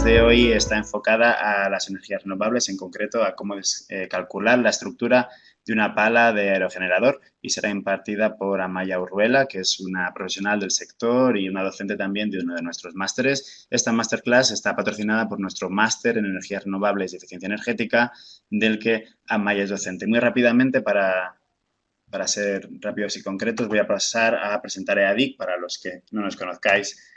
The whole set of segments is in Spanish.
masterclass de hoy está enfocada a las energías renovables, en concreto a cómo calcular la estructura de una pala de aerogenerador, y será impartida por Amaya Urruela, que es una profesional del sector y una docente también de uno de nuestros másteres. Esta masterclass está patrocinada por nuestro máster en energías renovables y eficiencia energética, del que Amaya es docente. Muy rápidamente, para ser rápidos y concretos, voy a pasar a presentar a EADIC para los que no nos conozcáis.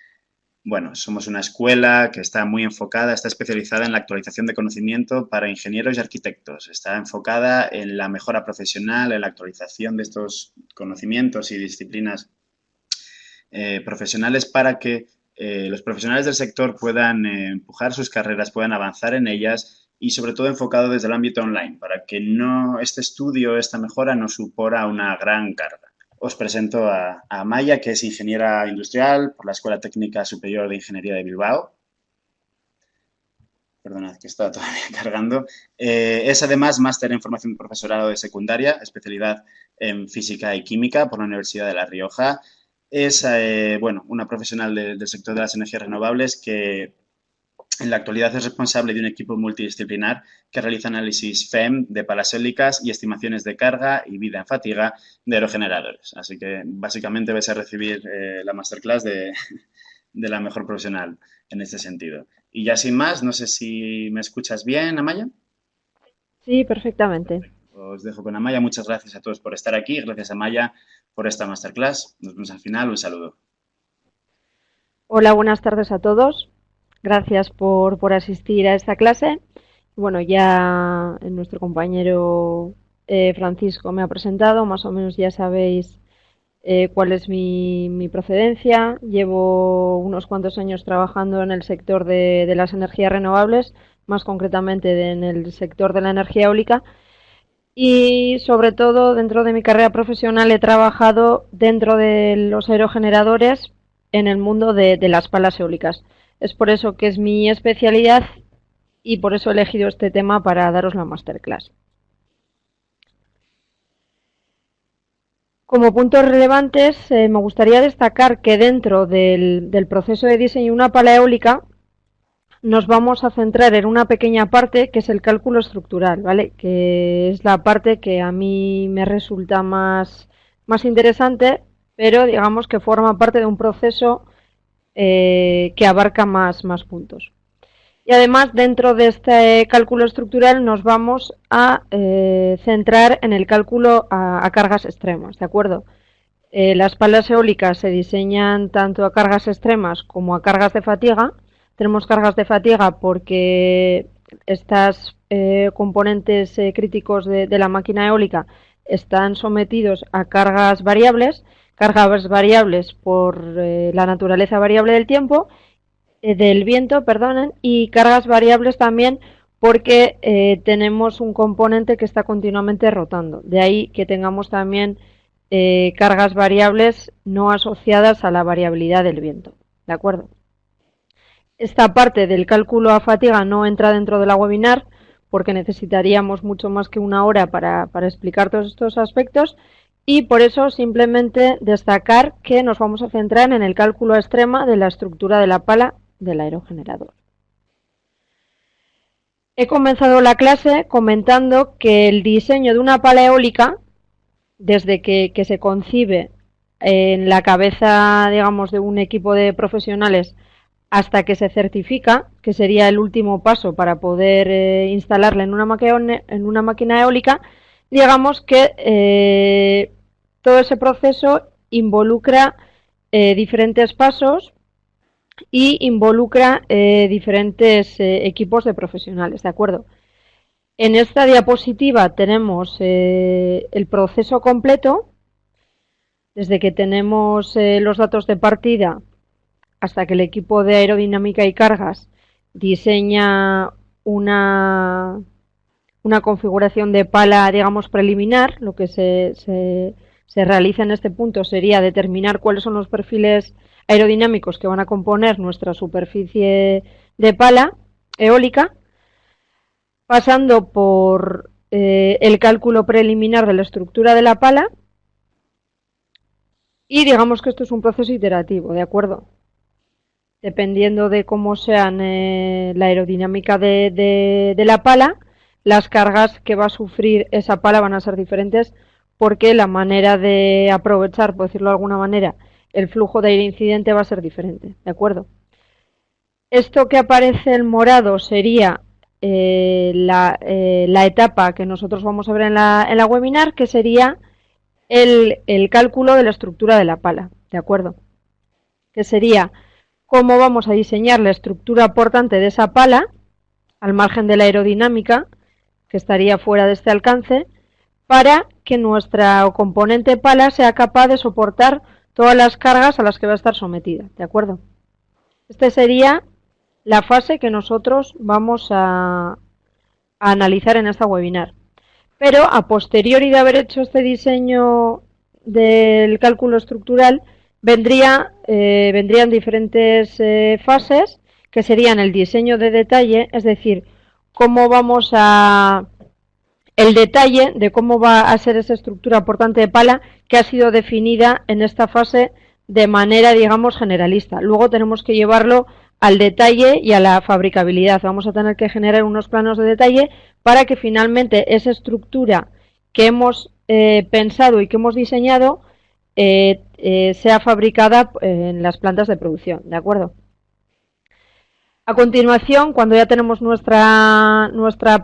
Bueno, somos una escuela que está muy enfocada, está especializada en la actualización de conocimiento para ingenieros y arquitectos. Está enfocada en la mejora profesional, en la actualización de estos conocimientos y disciplinas profesionales para que los profesionales del sector puedan empujar sus carreras, puedan avanzar en ellas, y sobre todo enfocado desde el ámbito online, para que este estudio, esta mejora no supora una gran carga. Os presento a Amaya, que es ingeniera industrial por la Escuela Técnica Superior de Ingeniería de Bilbao. Perdonad que está todavía cargando. Es además máster en formación de profesorado de secundaria, especialidad en física y química por la Universidad de La Rioja. Es una profesional del sector de las energías renovables que en la actualidad es responsable de un equipo multidisciplinar que realiza análisis FEM de palas eólicas y estimaciones de carga y vida en fatiga de aerogeneradores. Así que básicamente vais a recibir la masterclass de la mejor profesional en este sentido. Y ya sin más, no sé si me escuchas bien, Amaya. Sí, perfectamente. Os dejo con Amaya. Muchas gracias a todos por estar aquí. Gracias, Amaya, por esta masterclass. Nos vemos al final. Un saludo. Hola, buenas tardes a todos. Gracias por asistir a esta clase. Bueno, ya nuestro compañero Francisco me ha presentado, más o menos ya sabéis cuál es mi procedencia. Llevo unos cuantos años trabajando en el sector de las energías renovables, más concretamente en el sector de la energía eólica. Y sobre todo dentro de mi carrera profesional he trabajado dentro de los aerogeneradores en el mundo de las palas eólicas. Es por eso que es mi especialidad y por eso he elegido este tema para daros la masterclass. Como puntos relevantes, me gustaría destacar que dentro del proceso de diseño de una pala eólica nos vamos a centrar en una pequeña parte que es el cálculo estructural, ¿vale? Que es la parte que a mí me resulta más interesante, pero digamos que forma parte de un proceso que abarca más puntos. Y además, dentro de este cálculo estructural nos vamos a centrar en el cálculo a cargas extremas, ¿de acuerdo? Las palas eólicas se diseñan tanto a cargas extremas como a cargas de fatiga. Tenemos cargas de fatiga porque estos componentes críticos de la máquina eólica están sometidos a cargas variables por la naturaleza variable del viento, perdonen, y cargas variables también porque tenemos un componente que está continuamente rotando. De ahí que tengamos también cargas variables no asociadas a la variabilidad del viento. ¿De acuerdo? Esta parte del cálculo a fatiga no entra dentro de la webinar porque necesitaríamos mucho más que una hora para explicar todos estos aspectos, y por eso simplemente destacar que nos vamos a centrar en el cálculo extrema de la estructura de la pala del aerogenerador. He comenzado la clase comentando que el diseño de una pala eólica, desde que se concibe en la cabeza, digamos, de un equipo de profesionales hasta que se certifica, que sería el último paso para poder instalarla en una máquina eólica, digamos que todo ese proceso involucra diferentes pasos y involucra diferentes equipos de profesionales, ¿de acuerdo? En esta diapositiva tenemos el proceso completo, desde que tenemos los datos de partida hasta que el equipo de aerodinámica y cargas diseña una configuración de pala, digamos, preliminar. Lo que se realiza en este punto sería determinar cuáles son los perfiles aerodinámicos que van a componer nuestra superficie de pala eólica, pasando por el cálculo preliminar de la estructura de la pala, y digamos que esto es un proceso iterativo, ¿de acuerdo? dependiendo de cómo sean la aerodinámica de la pala, las cargas que va a sufrir esa pala van a ser diferentes porque la manera de aprovechar, por decirlo de alguna manera, el flujo de aire incidente va a ser diferente, ¿de acuerdo? Esto que aparece en morado sería la etapa que nosotros vamos a ver en la webinar, que sería el cálculo de la estructura de la pala, ¿de acuerdo? Que sería cómo vamos a diseñar la estructura portante de esa pala, al margen de la aerodinámica, que estaría fuera de este alcance, para que nuestra componente pala sea capaz de soportar todas las cargas a las que va a estar sometida, ¿de acuerdo? Esta sería la fase que nosotros vamos a analizar en esta webinar. Pero a posteriori de haber hecho este diseño del cálculo estructural, vendrían diferentes fases, que serían el diseño de detalle, es decir, cómo vamos a el detalle de cómo va a ser esa estructura portante de pala que ha sido definida en esta fase de manera, digamos, generalista. Luego tenemos que llevarlo al detalle y a la fabricabilidad. Vamos a tener que generar unos planos de detalle para que finalmente esa estructura que hemos pensado y que hemos diseñado sea fabricada en las plantas de producción, ¿de acuerdo? A continuación, cuando ya tenemos nuestra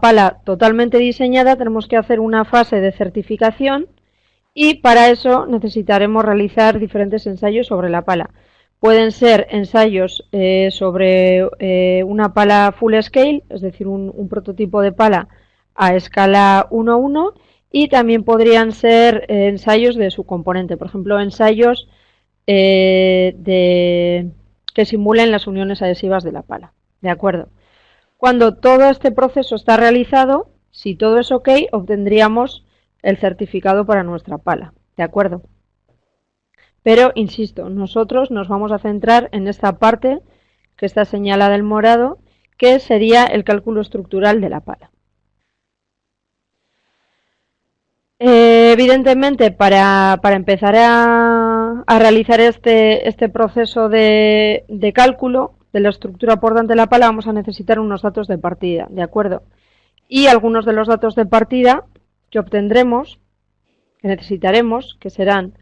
pala totalmente diseñada, tenemos que hacer una fase de certificación y para eso necesitaremos realizar diferentes ensayos sobre la pala. Pueden ser ensayos sobre una pala full scale, es decir, un prototipo de pala a escala 1:1, y también podrían ser ensayos de su componente, por ejemplo, ensayos que simulen las uniones adhesivas de la pala. ¿De acuerdo? Cuando todo este proceso está realizado, si todo es ok, obtendríamos el certificado para nuestra pala. ¿De acuerdo? Pero, insisto, nosotros nos vamos a centrar en esta parte que está señalada en morado, que sería el cálculo estructural de la pala. Evidentemente, para empezar a realizar este proceso de cálculo de la estructura portante de la pala, vamos a necesitar unos datos de partida, ¿de acuerdo? Y algunos de los datos de partida que obtendremos, que necesitaremos, que serán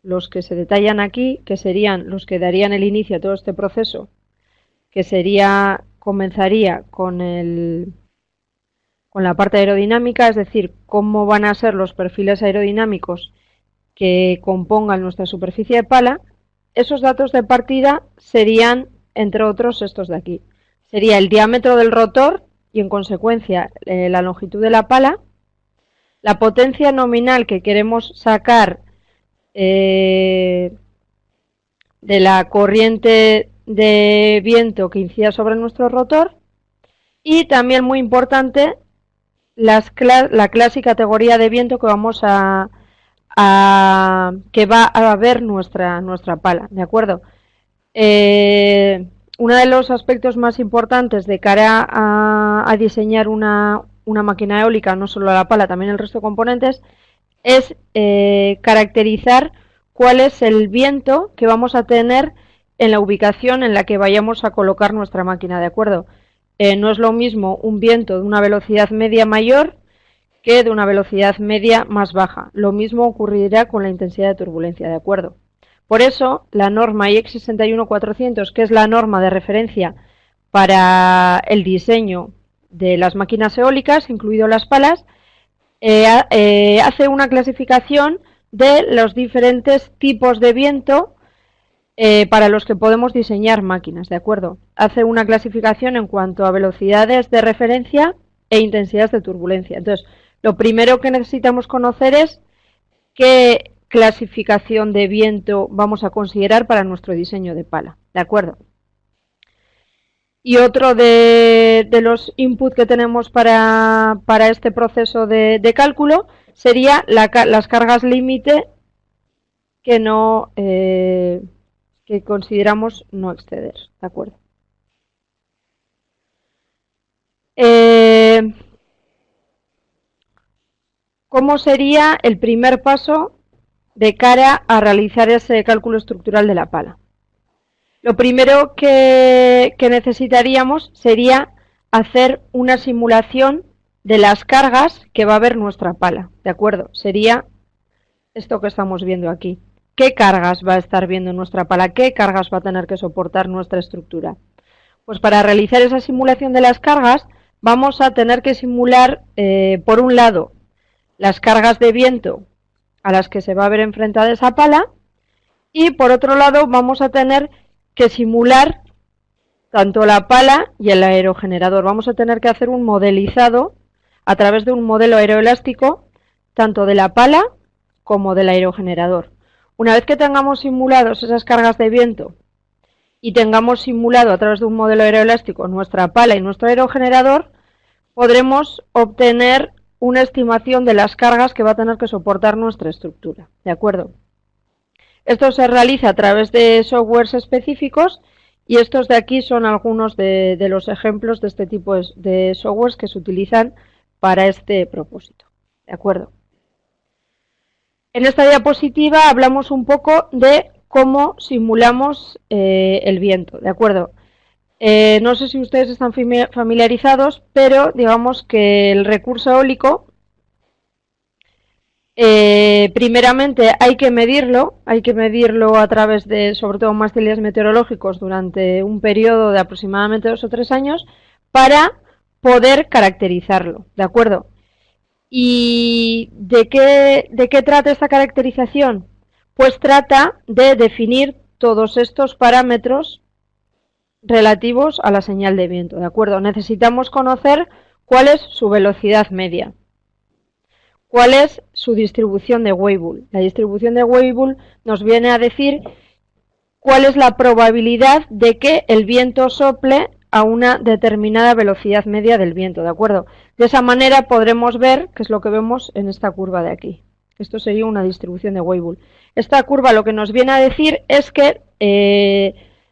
los que se detallan aquí, que serían los que darían el inicio a todo este proceso, que comenzaría con la parte aerodinámica, es decir, cómo van a ser los perfiles aerodinámicos que compongan nuestra superficie de pala. Esos datos de partida serían, entre otros, estos de aquí. Sería el diámetro del rotor y, en consecuencia, la longitud de la pala, la potencia nominal que queremos sacar de la corriente de viento que incida sobre nuestro rotor, y también, muy importante, la clase y categoría de viento que vamos que va a ver nuestra pala, ¿de acuerdo? Uno de los aspectos más importantes de cara a diseñar una máquina eólica, no solo la pala, también el resto de componentes, es caracterizar cuál es el viento que vamos a tener en la ubicación en la que vayamos a colocar nuestra máquina, ¿de acuerdo? No es lo mismo un viento de una velocidad media mayor que de una velocidad media más baja. Lo mismo ocurrirá con la intensidad de turbulencia, ¿de acuerdo? Por eso, la norma IEC 61400, que es la norma de referencia para el diseño de las máquinas eólicas, incluido las palas, hace una clasificación de los diferentes tipos de viento para los que podemos diseñar máquinas, ¿de acuerdo? Hace una clasificación en cuanto a velocidades de referencia e intensidades de turbulencia. Entonces, lo primero que necesitamos conocer es qué clasificación de viento vamos a considerar para nuestro diseño de pala, ¿de acuerdo? Y otro de los inputs que tenemos para este proceso de cálculo sería las cargas límite que no que consideramos no exceder, ¿de acuerdo? ¿Cómo sería el primer paso de cara a realizar ese cálculo estructural de la pala? Lo primero que necesitaríamos sería hacer una simulación de las cargas que va a haber nuestra pala, ¿de acuerdo? Sería esto que estamos viendo aquí. ¿Qué cargas va a estar viendo nuestra pala? ¿Qué cargas va a tener que soportar nuestra estructura? Pues para realizar esa simulación de las cargas vamos a tener que simular, por un lado, las cargas de viento a las que se va a ver enfrentada esa pala, y por otro lado vamos a tener que simular tanto la pala y el aerogenerador. Vamos a tener que hacer un modelizado a través de un modelo aeroelástico tanto de la pala como del aerogenerador. Una vez que tengamos simulados esas cargas de viento y tengamos simulado a través de un modelo aeroelástico nuestra pala y nuestro aerogenerador, podremos obtener una estimación de las cargas que va a tener que soportar nuestra estructura, ¿de acuerdo? Esto se realiza a través de softwares específicos y estos de aquí son algunos de los ejemplos de este tipo de softwares que se utilizan para este propósito, ¿de acuerdo? En esta diapositiva hablamos un poco de cómo simulamos el viento, ¿de acuerdo? No sé si ustedes están familiarizados, pero digamos que el recurso eólico, primeramente hay que medirlo a través de, sobre todo, mástiles meteorológicos durante un periodo de aproximadamente 2 o 3 años para poder caracterizarlo, ¿de acuerdo? ¿Y de qué trata esta caracterización? Pues trata de definir todos estos parámetros relativos a la señal de viento, ¿de acuerdo? Necesitamos conocer cuál es su velocidad media, cuál es su distribución de Weibull. La distribución de Weibull nos viene a decir cuál es la probabilidad de que el viento sople a una determinada velocidad media del viento, ¿de acuerdo? De esa manera podremos ver, que es lo que vemos en esta curva de aquí. Esto sería una distribución de Weibull. Esta curva lo que nos viene a decir es que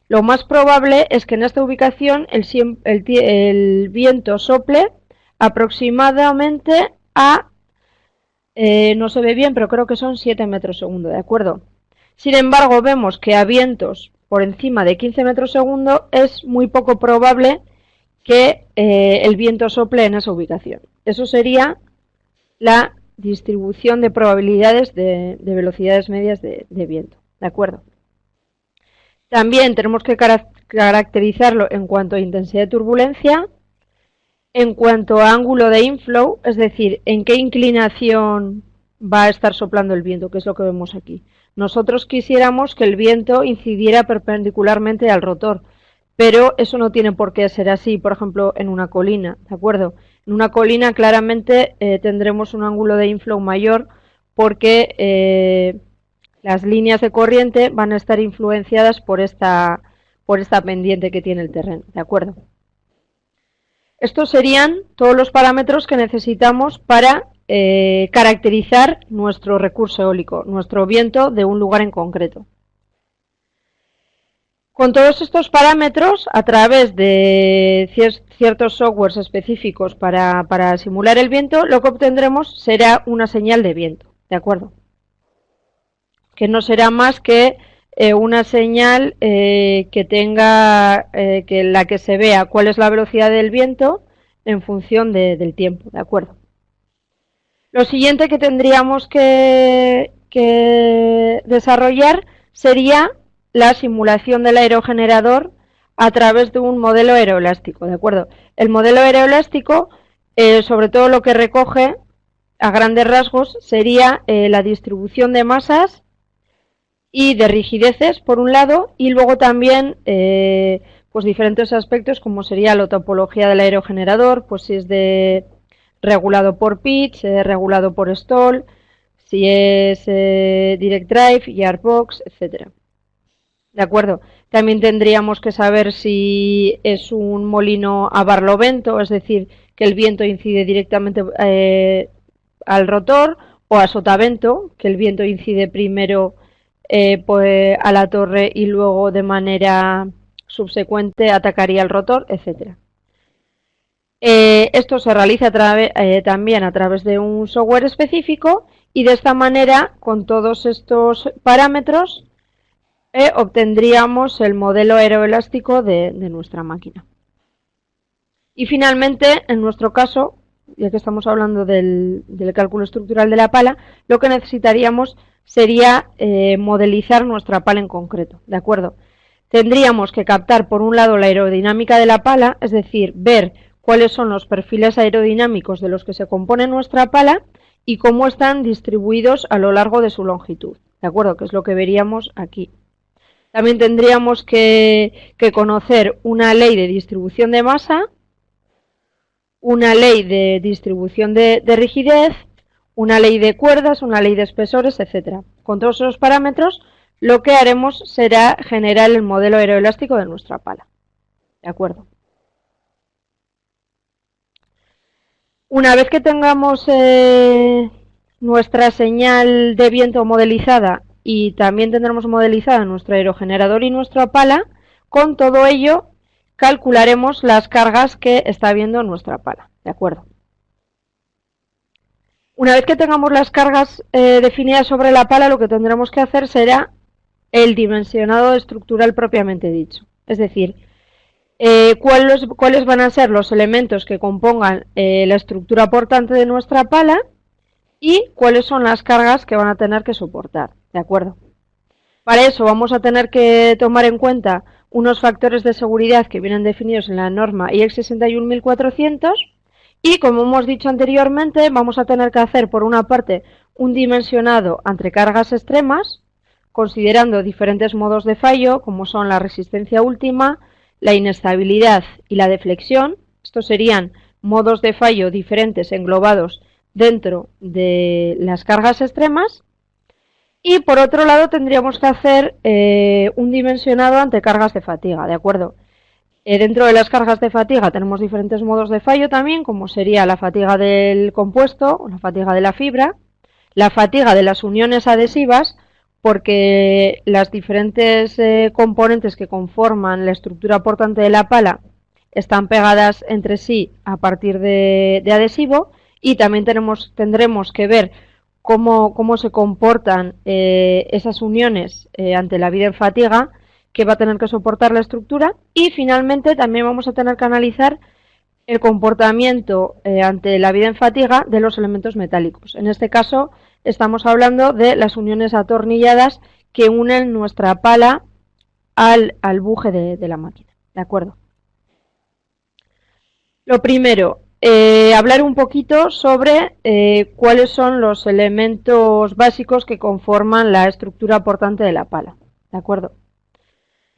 lo más probable es que en esta ubicación el viento sople aproximadamente a, no se ve bien, pero creo que son 7 metros segundo, ¿de acuerdo? Sin embargo, vemos que a vientos por encima de 15 metros segundo es muy poco probable que el viento sople en esa ubicación. Eso sería la distribución de probabilidades de velocidades medias de viento, ¿de acuerdo? También tenemos que caracterizarlo en cuanto a intensidad de turbulencia, en cuanto a ángulo de inflow, es decir, en qué inclinación va a estar soplando el viento, que es lo que vemos aquí. Nosotros quisiéramos que el viento incidiera perpendicularmente al rotor, pero eso no tiene por qué ser así, por ejemplo, en una colina, ¿de acuerdo? En una colina claramente tendremos un ángulo de inflow mayor porque las líneas de corriente van a estar influenciadas por esta pendiente que tiene el terreno, ¿de acuerdo? Estos serían todos los parámetros que necesitamos para caracterizar nuestro recurso eólico, nuestro viento de un lugar en concreto. Con todos estos parámetros, a través de ciertos softwares específicos para simular el viento, lo que obtendremos será una señal de viento, ¿de acuerdo? Que no será más que una señal que tenga, que la que se vea cuál es la velocidad del viento en función del tiempo, ¿de acuerdo? Lo siguiente que tendríamos que desarrollar sería la simulación del aerogenerador a través de un modelo aeroelástico, ¿de acuerdo? El modelo aeroelástico, sobre todo lo que recoge a grandes rasgos, sería la distribución de masas y de rigideces, por un lado, y luego también pues diferentes aspectos como sería la topología del aerogenerador, pues si es regulado por pitch, regulado por stall, si es direct drive, gearbox, etcétera. ¿De acuerdo? También tendríamos que saber si es un molino a barlovento, es decir, que el viento incide directamente al rotor, o a sotavento, que el viento incide primero pues, a la torre y luego de manera subsecuente atacaría el rotor, etcétera. Esto se realiza también a través de un software específico y de esta manera, con todos estos parámetros, obtendríamos el modelo aeroelástico de nuestra máquina. Y finalmente, en nuestro caso, ya que estamos hablando del cálculo estructural de la pala, lo que necesitaríamos sería modelizar nuestra pala en concreto, ¿de acuerdo? Tendríamos que captar, por un lado, la aerodinámica de la pala, es decir, ver cuáles son los perfiles aerodinámicos de los que se compone nuestra pala y cómo están distribuidos a lo largo de su longitud, ¿de acuerdo? Que es lo que veríamos aquí. También tendríamos que conocer una ley de distribución de masa, una ley de distribución de rigidez, una ley de cuerdas, una ley de espesores, etcétera. Con todos esos parámetros, lo que haremos será generar el modelo aeroelástico de nuestra pala. ¿De acuerdo? Una vez que tengamos nuestra señal de viento modelizada y también tendremos modelizada nuestro aerogenerador y nuestra pala, con todo ello calcularemos las cargas que está viendo nuestra pala. ¿De acuerdo? Una vez que tengamos las cargas definidas sobre la pala, lo que tendremos que hacer será el dimensionado estructural propiamente dicho. Es decir, cuáles van a ser los elementos que compongan la estructura portante de nuestra pala y cuáles son las cargas que van a tener que soportar. ¿De acuerdo? Para eso vamos a tener que tomar en cuenta unos factores de seguridad que vienen definidos en la norma IEC 61400 y, como hemos dicho anteriormente, vamos a tener que hacer, por una parte, un dimensionado entre cargas extremas, considerando diferentes modos de fallo, como son la resistencia última, la inestabilidad y la deflexión. Estos serían modos de fallo diferentes englobados dentro de las cargas extremas. Y por otro lado tendríamos que hacer un dimensionado ante cargas de fatiga, ¿de acuerdo? Dentro de las cargas de fatiga tenemos diferentes modos de fallo también, como sería la fatiga del compuesto o la fatiga de la fibra, la fatiga de las uniones adhesivas, porque las diferentes componentes que conforman la estructura portante de la pala están pegadas entre sí a partir de adhesivo, y también tendremos que ver cómo se comportan esas uniones ante la vida en fatiga que va a tener que soportar la estructura. Y finalmente también vamos a tener que analizar el comportamiento ante la vida en fatiga de los elementos metálicos. En este caso estamos hablando de las uniones atornilladas que unen nuestra pala al buje de la máquina. ¿De acuerdo? Lo primero, hablar un poquito sobre cuáles son los elementos básicos que conforman la estructura portante de la pala. ¿De acuerdo?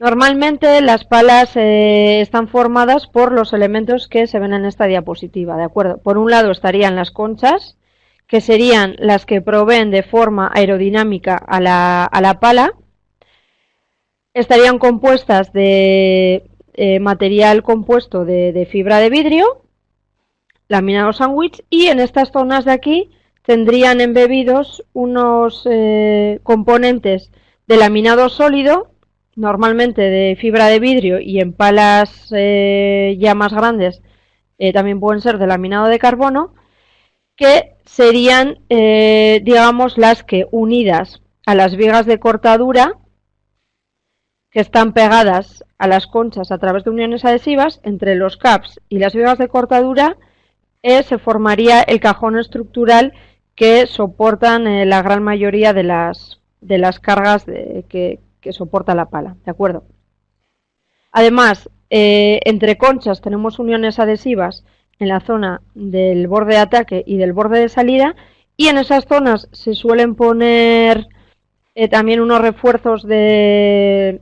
Normalmente las palas están formadas por los elementos que se ven en esta diapositiva. ¿De acuerdo? Por un lado estarían las conchas, que serían las que proveen de forma aerodinámica a la pala. Estarían compuestas de material compuesto de fibra de vidrio, laminado sándwich, y en estas zonas de aquí tendrían embebidos unos componentes de laminado sólido, normalmente de fibra de vidrio, y en palas ya más grandes también pueden ser de laminado de carbono, que serían, digamos, las que, unidas a las vigas de cortadura que están pegadas a las conchas a través de uniones adhesivas, entre los caps y las vigas de cortadura, se formaría el cajón estructural que soportan la gran mayoría de las cargas que soporta la pala, ¿de acuerdo? Además, entre conchas tenemos uniones adhesivas en la zona del borde de ataque y del borde de salida, y en esas zonas se suelen poner también unos refuerzos de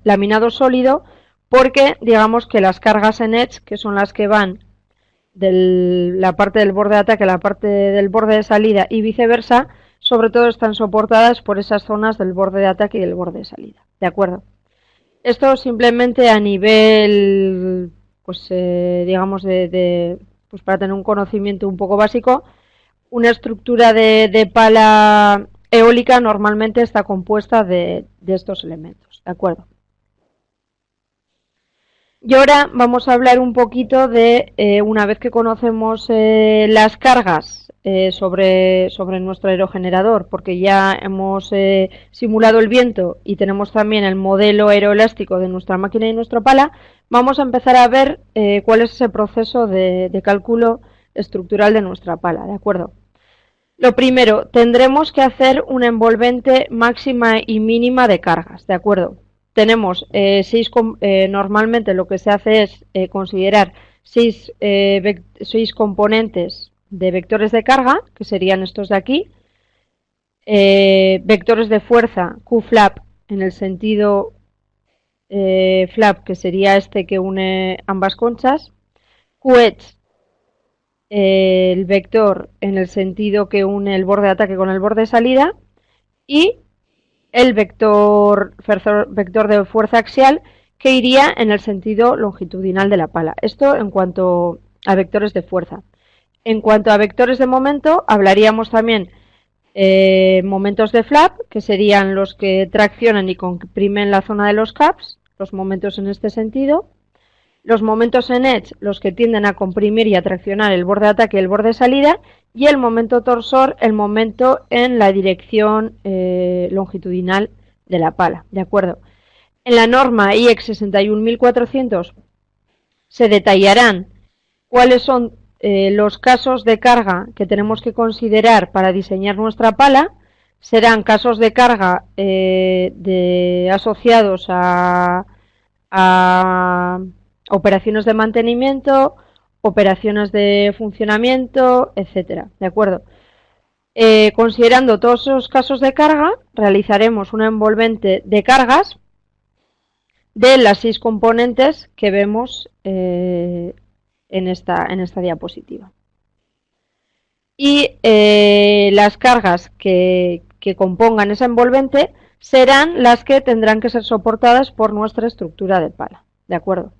laminado sólido, porque digamos que las cargas en edge, que son las que van de la parte del borde de ataque a la parte del borde de salida y viceversa, sobre todo están soportadas por esas zonas del borde de ataque y del borde de salida. ¿De acuerdo? Esto simplemente a nivel, pues digamos, pues para tener un conocimiento un poco básico. Una estructura de pala eólica normalmente está compuesta de estos elementos, ¿de acuerdo? Y ahora vamos a hablar un poquito de, una vez que conocemos las cargas sobre nuestro aerogenerador, porque ya hemos simulado el viento y tenemos también el modelo aeroelástico de nuestra máquina y nuestra pala, vamos a empezar a ver cuál es ese proceso de cálculo estructural de nuestra pala, ¿de acuerdo? Lo primero, tendremos que hacer una envolvente máxima y mínima de cargas, ¿de acuerdo? Tenemos normalmente lo que se hace es considerar seis componentes de vectores de carga, que serían estos de aquí, vectores de fuerza, Q-flap, en el sentido flap, que sería este que une ambas conchas, Q-edge, el vector en el sentido que une el borde de ataque con el borde de salida, y el vector de fuerza axial, que iría en el sentido longitudinal de la pala. Esto en cuanto a vectores de fuerza. En cuanto a vectores de momento, hablaríamos también momentos de flap, que serían los que traccionan y comprimen la zona de los caps, los momentos en este sentido. Los momentos en edge, los que tienden a comprimir y a traccionar el borde de ataque y el borde de salida, y el momento torsor, el momento en la dirección longitudinal de la pala, ¿de acuerdo? En la norma IEC 61400 se detallarán cuáles son los casos de carga que tenemos que considerar para diseñar nuestra pala. Serán casos de carga asociados a operaciones de mantenimiento, operaciones de funcionamiento, etcétera, ¿de acuerdo? Considerando todos esos casos de carga, realizaremos una envolvente de cargas de las 6 componentes que vemos en esta diapositiva. Y las cargas que compongan esa envolvente serán las que tendrán que ser soportadas por nuestra estructura de pala, ¿de acuerdo?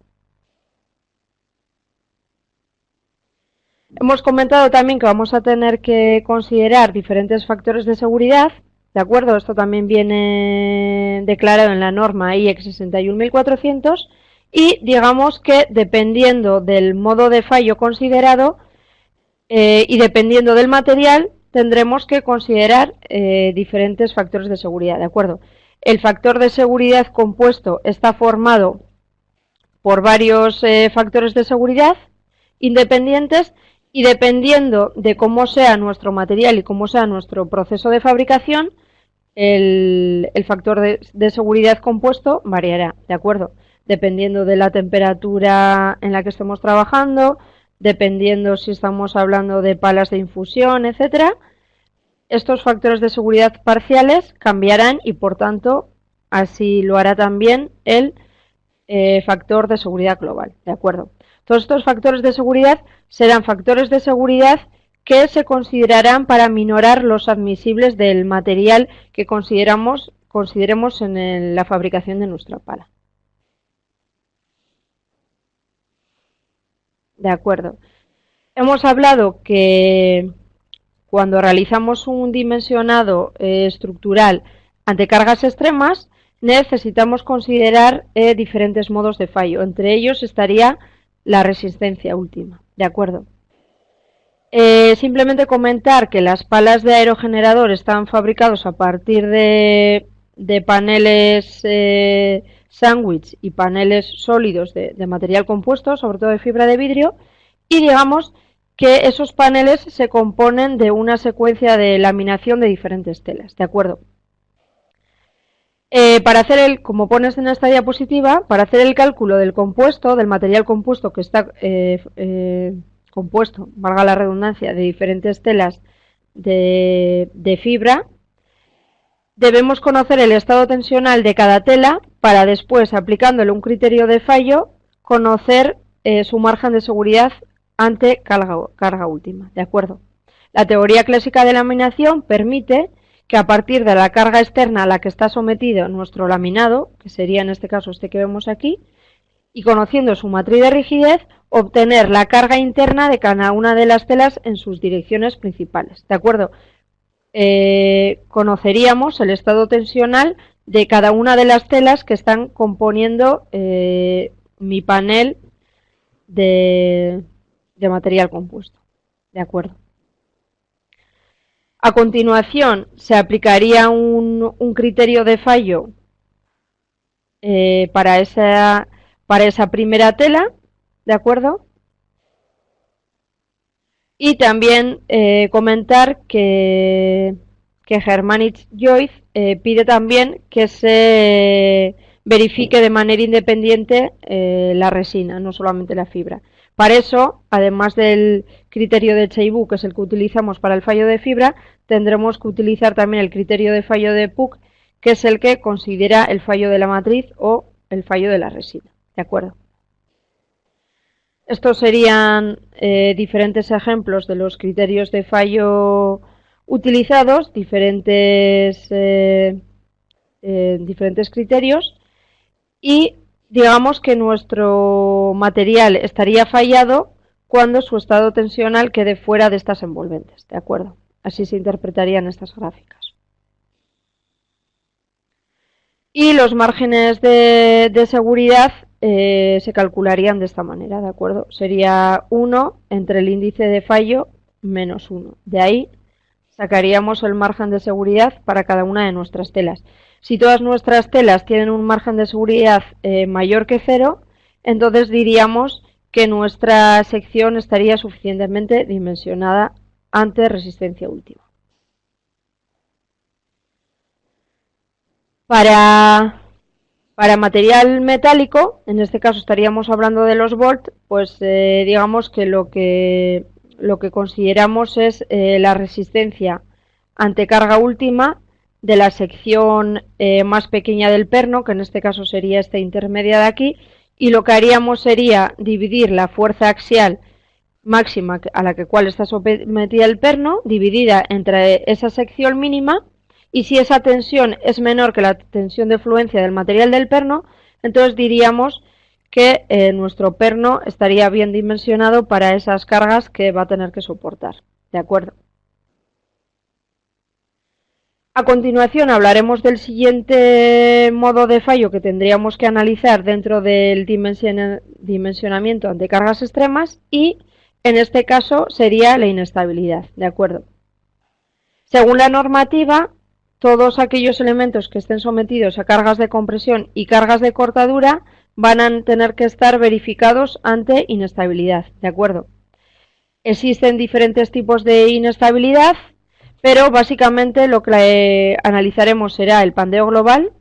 Hemos comentado también que vamos a tener que considerar diferentes factores de seguridad, ¿de acuerdo? Esto también viene declarado en la norma IEC 61400 y digamos que dependiendo del modo de fallo considerado y dependiendo del material, tendremos que considerar diferentes factores de seguridad, ¿de acuerdo? El factor de seguridad compuesto está formado por varios factores de seguridad independientes y dependiendo de cómo sea nuestro material y cómo sea nuestro proceso de fabricación, el factor de seguridad compuesto variará, ¿de acuerdo? Dependiendo de la temperatura en la que estemos trabajando, dependiendo si estamos hablando de palas de infusión, etcétera, estos factores de seguridad parciales cambiarán y por tanto así lo hará también el factor de seguridad global, ¿de acuerdo? Todos estos factores de seguridad serán factores de seguridad que se considerarán para minorar los admisibles del material que consideremos en la fabricación de nuestra pala. De acuerdo. Hemos hablado que cuando realizamos un dimensionado estructural ante cargas extremas, necesitamos considerar diferentes modos de fallo. Entre ellos estaría la resistencia última, ¿de acuerdo? Simplemente comentar que las palas de aerogenerador están fabricados a partir de paneles sándwich y paneles sólidos de material compuesto, sobre todo de fibra de vidrio, y digamos que esos paneles se componen de una secuencia de laminación de diferentes telas, ¿de acuerdo? Para hacer como pones en esta diapositiva, para hacer el cálculo del compuesto, del material compuesto que está compuesto, valga la redundancia, de diferentes telas de fibra, debemos conocer el estado tensional de cada tela para después, aplicándole un criterio de fallo, conocer su margen de seguridad ante carga última, ¿de acuerdo? La teoría clásica de laminación permite que a partir de la carga externa a la que está sometido nuestro laminado, que sería en este caso este que vemos aquí, y conociendo su matriz de rigidez, obtener la carga interna de cada una de las telas en sus direcciones principales, ¿de acuerdo? Conoceríamos el estado tensional de cada una de las telas que están componiendo mi panel de material compuesto. ¿De acuerdo? A continuación, se aplicaría un criterio de fallo para esa primera tela, ¿de acuerdo? Y también comentar que Germanich-Joyce pide también que se verifique de manera independiente la resina, no solamente la fibra. Para eso, además del criterio de Chaibou, que es el que utilizamos para el fallo de fibra, tendremos que utilizar también el criterio de fallo de Puck, que es el que considera el fallo de la matriz o el fallo de la resina. ¿De acuerdo? Estos serían diferentes ejemplos de los criterios de fallo utilizados, diferentes criterios, y digamos que nuestro material estaría fallado cuando su estado tensional quede fuera de estas envolventes, ¿de acuerdo? Así se interpretarían estas gráficas. Y los márgenes de seguridad se calcularían de esta manera, ¿de acuerdo? Sería 1 entre el índice de fallo menos 1. De ahí sacaríamos el margen de seguridad para cada una de nuestras telas. Si todas nuestras telas tienen un margen de seguridad mayor que 0, entonces diríamos que nuestra sección estaría suficientemente dimensionada ante resistencia última. Para material metálico, en este caso estaríamos hablando de los volt, pues digamos que lo que consideramos es la resistencia ante carga última de la sección más pequeña del perno, que en este caso sería esta intermedia de aquí, y lo que haríamos sería dividir la fuerza axial máxima a la cual está sometida el perno, dividida entre esa sección mínima, y si esa tensión es menor que la tensión de fluencia del material del perno, entonces diríamos que nuestro perno estaría bien dimensionado para esas cargas que va a tener que soportar. ¿De acuerdo? A continuación hablaremos del siguiente modo de fallo que tendríamos que analizar dentro del dimensionamiento ante cargas extremas, y en este caso sería la inestabilidad. ¿De acuerdo? Según la normativa, todos aquellos elementos que estén sometidos a cargas de compresión y cargas de cortadura van a tener que estar verificados ante inestabilidad, ¿de acuerdo? Existen diferentes tipos de inestabilidad, pero básicamente lo que analizaremos será el pandeo global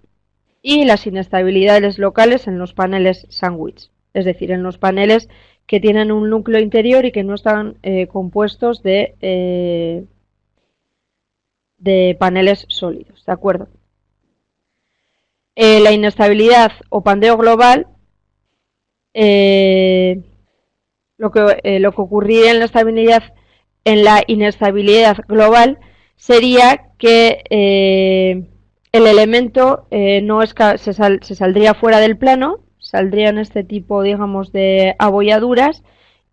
y las inestabilidades locales en los paneles sándwich, es decir, en los paneles que tienen un núcleo interior y que no están compuestos de paneles sólidos, ¿de acuerdo? La inestabilidad o pandeo global, lo que ocurriría en la inestabilidad global sería que el elemento se saldría fuera del plano, saldrían este tipo, digamos, de abolladuras,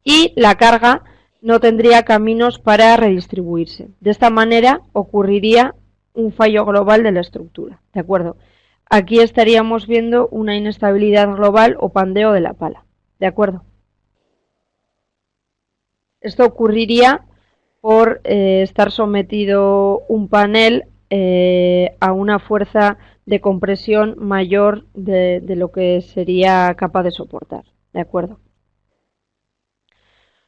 y la carga no tendría caminos para redistribuirse. De esta manera ocurriría un fallo global de la estructura, ¿de acuerdo? Aquí estaríamos viendo una inestabilidad global o pandeo de la pala, ¿de acuerdo? Esto ocurriría por estar sometido un panel a una fuerza de compresión mayor de lo que sería capaz de soportar, ¿de acuerdo?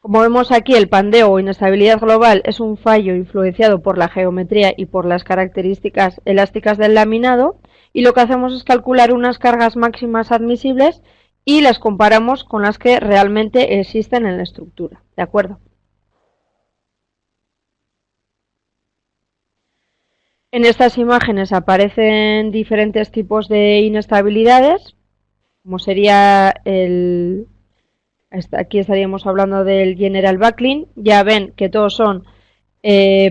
Como vemos aquí, el pandeo o inestabilidad global es un fallo influenciado por la geometría y por las características elásticas del laminado, y lo que hacemos es calcular unas cargas máximas admisibles y las comparamos con las que realmente existen en la estructura, ¿de acuerdo? En estas imágenes aparecen diferentes tipos de inestabilidades, como sería aquí estaríamos hablando del General Buckling. Ya ven que todos son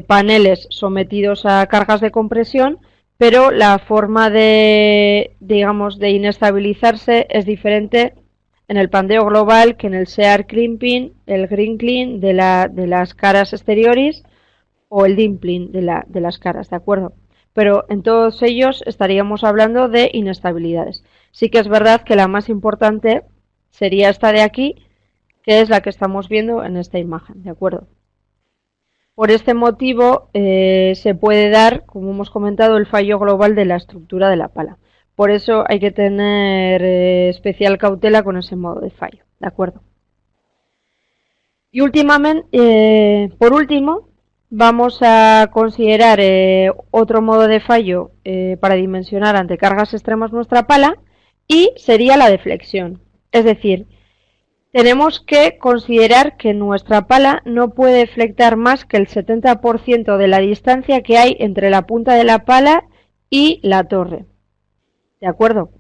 paneles sometidos a cargas de compresión, pero la forma de inestabilizarse es diferente en el pandeo global que en el Shear Crimping, el Grinkling de las caras exteriores o el dimpling de las caras, ¿de acuerdo? Pero en todos ellos estaríamos hablando de inestabilidades. Sí que es verdad que la más importante sería esta de aquí, que es la que estamos viendo en esta imagen, ¿de acuerdo? Por este motivo se puede dar, como hemos comentado, el fallo global de la estructura de la pala. Por eso hay que tener especial cautela con ese modo de fallo, ¿de acuerdo? Y últimamente, por último, vamos a considerar otro modo de fallo para dimensionar ante cargas extremas nuestra pala, y sería la deflexión. Es decir, tenemos que considerar que nuestra pala no puede flectar más que el 70% de la distancia que hay entre la punta de la pala y la torre. ¿De acuerdo?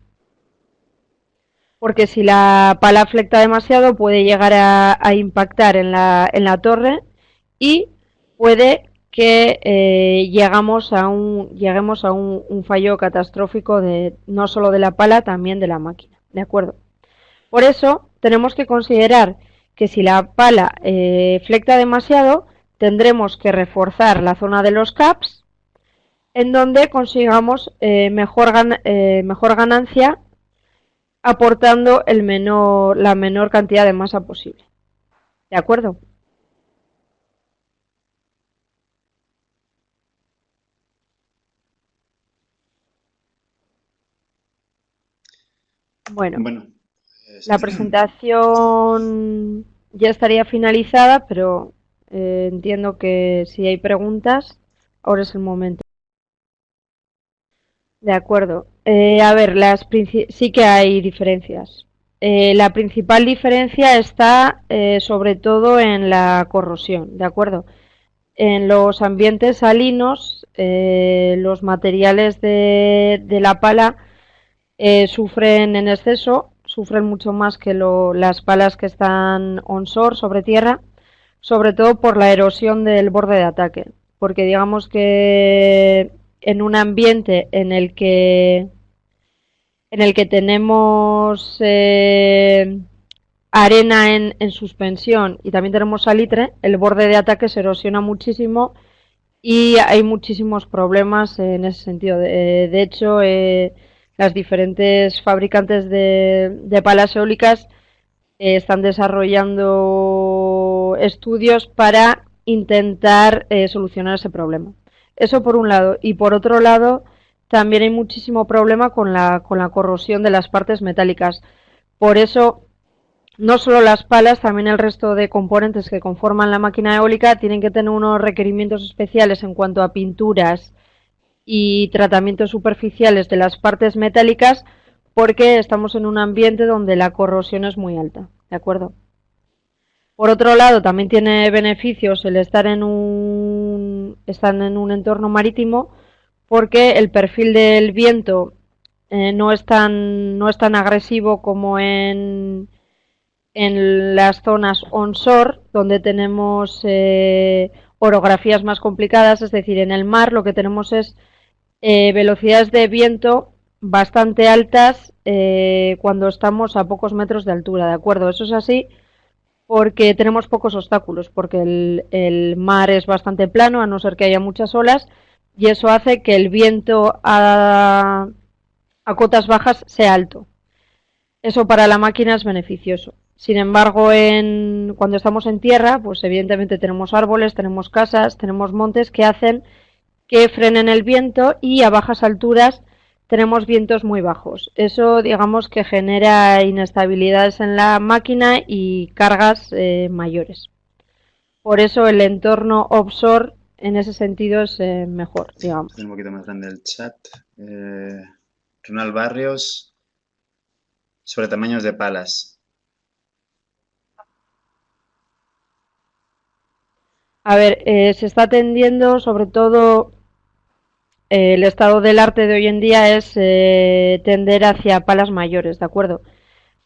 Porque si la pala flecta demasiado puede llegar a impactar en la torre y puede que lleguemos a un fallo catastrófico no solo de la pala, también de la máquina. ¿De acuerdo? Por eso tenemos que considerar que si la pala flecta demasiado, tendremos que reforzar la zona de los caps, en donde consigamos mejor ganancia, aportando la menor cantidad de masa posible. ¿De acuerdo? Bueno, la presentación ya estaría finalizada, pero entiendo que si hay preguntas, ahora es el momento. De acuerdo. A ver, sí que hay diferencias. La principal diferencia está sobre todo en la corrosión, ¿de acuerdo? En los ambientes salinos, los materiales de la pala sufren en exceso, sufren mucho más que las palas que están onshore, sobre tierra, sobre todo por la erosión del borde de ataque. Porque digamos que en un ambiente en el que tenemos arena en suspensión y también tenemos salitre, el borde de ataque se erosiona muchísimo y hay muchísimos problemas en ese sentido. De hecho, las diferentes fabricantes de palas eólicas están desarrollando estudios para intentar solucionar ese problema. Eso por un lado. Y por otro lado, también hay muchísimo problema con la corrosión de las partes metálicas. Por eso, no solo las palas, también el resto de componentes que conforman la máquina eólica tienen que tener unos requerimientos especiales en cuanto a pinturas y tratamientos superficiales de las partes metálicas, porque estamos en un ambiente donde la corrosión es muy alta, ¿de acuerdo? Por otro lado, también tiene beneficios el estar en un entorno marítimo, porque el perfil del viento no es tan agresivo como en las zonas onshore, donde tenemos orografías más complicadas. Es decir, en el mar lo que tenemos es velocidades de viento bastante altas cuando estamos a pocos metros de altura, ¿de acuerdo? Eso es así porque tenemos pocos obstáculos, porque el mar es bastante plano, a no ser que haya muchas olas, y eso hace que el viento a cotas bajas sea alto. Eso para la máquina es beneficioso. Sin embargo, cuando estamos en tierra, pues evidentemente tenemos árboles, tenemos casas, tenemos montes que hacen que frenen el viento, y a bajas alturas tenemos vientos muy bajos. Eso, digamos, que genera inestabilidades en la máquina y cargas mayores. Por eso el entorno offshore en ese sentido es mejor, digamos. Un poquito más grande el chat. Ronald Barrios, sobre tamaños de palas. A ver, se está tendiendo, sobre todo el estado del arte de hoy en día es tender hacia palas mayores, ¿de acuerdo?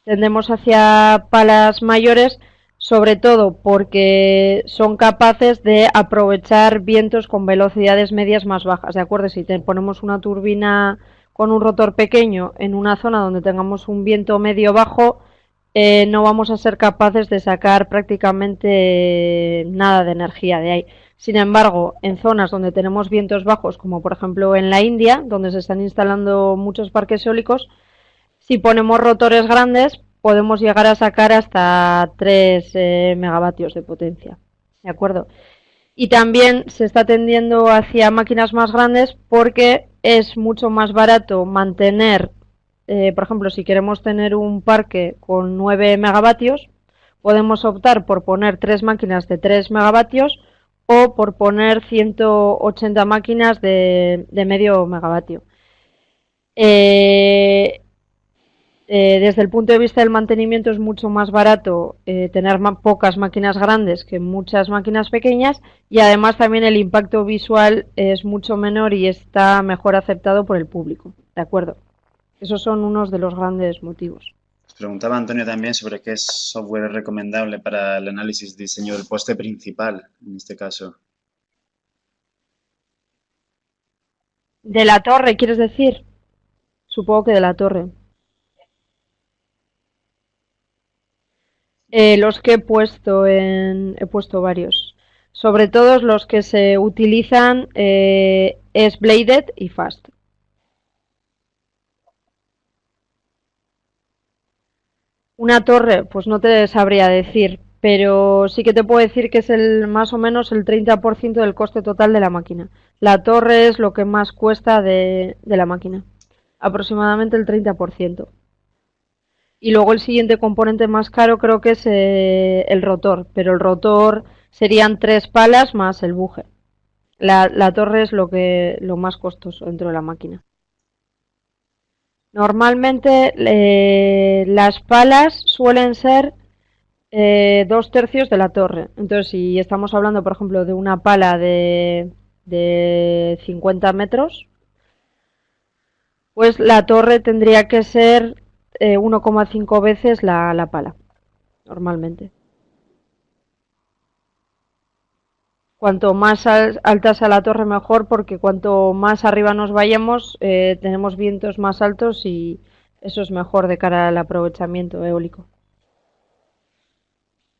Tendemos hacia palas mayores, sobre todo porque son capaces de aprovechar vientos con velocidades medias más bajas, ¿de acuerdo? Si ponemos una turbina con un rotor pequeño en una zona donde tengamos un viento medio bajo, no vamos a ser capaces de sacar prácticamente nada de energía de ahí. Sin embargo, en zonas donde tenemos vientos bajos, como por ejemplo en la India, donde se están instalando muchos parques eólicos, si ponemos rotores grandes, podemos llegar a sacar hasta 3 megavatios de potencia. ¿De acuerdo? Y también se está tendiendo hacia máquinas más grandes porque es mucho más barato mantener, por ejemplo, si queremos tener un parque con 9 megavatios, podemos optar por poner 3 máquinas de 3 megavatios o por poner 180 máquinas de medio megavatio. Eh, desde el punto de vista del mantenimiento es mucho más barato tener pocas máquinas grandes que muchas máquinas pequeñas y además también el impacto visual es mucho menor y está mejor aceptado por el público. ¿De acuerdo? Esos son unos de los grandes motivos. Os preguntaba Antonio también sobre qué software es recomendable para el análisis y diseño del poste principal, en este caso. ¿De la torre, quieres decir? Supongo que de la torre. Los que he puesto varios. Sobre todo los que se utilizan es Bladed y Fast. Una torre, pues no te sabría decir, pero sí que te puedo decir que es el más o menos el 30% del coste total de la máquina. La torre es lo que más cuesta de la máquina, aproximadamente el 30%. Y luego el siguiente componente más caro creo que es el rotor, pero el rotor serían 3 palas más el buje. La torre es lo más costoso dentro de la máquina. Normalmente las palas suelen ser 2 tercios de la torre. Entonces, si estamos hablando, por ejemplo, de una pala de 50 metros, pues la torre tendría que ser 1,5 veces la pala, normalmente. Cuanto más alta sea la torre, mejor, porque cuanto más arriba nos vayamos, tenemos vientos más altos y eso es mejor de cara al aprovechamiento eólico.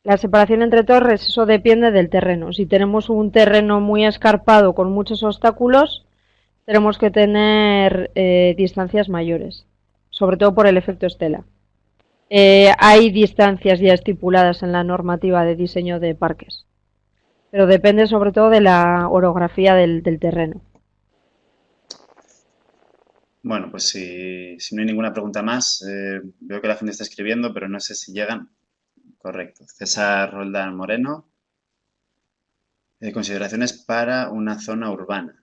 La separación entre torres, eso depende del terreno. Si tenemos un terreno muy escarpado con muchos obstáculos, tenemos que tener distancias mayores, sobre todo por el efecto estela. Hay distancias ya estipuladas en la normativa de diseño de parques, pero depende sobre todo de la orografía del terreno. Bueno, pues si no hay ninguna pregunta más, veo que la gente está escribiendo, pero no sé si llegan. Correcto. César Roldán Moreno. Consideraciones para una zona urbana.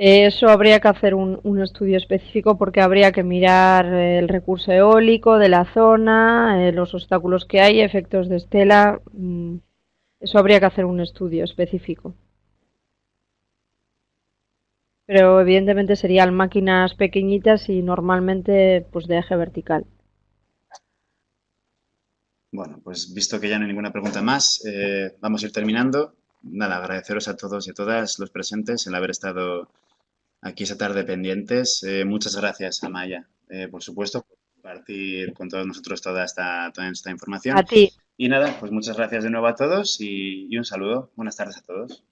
Eso habría que hacer un estudio específico porque habría que mirar el recurso eólico de la zona, los obstáculos que hay, efectos de estela. Eso habría que hacer un estudio específico. Pero evidentemente serían máquinas pequeñitas y normalmente pues de eje vertical. Bueno, pues visto que ya no hay ninguna pregunta más, vamos a ir terminando. Nada, agradeceros a todos y a todas los presentes el haber estado aquí esta tarde pendientes. Muchas gracias, Amaya, por supuesto, por compartir con todos nosotros toda esta información. A ti. Y nada, pues muchas gracias de nuevo a todos y un saludo. Buenas tardes a todos.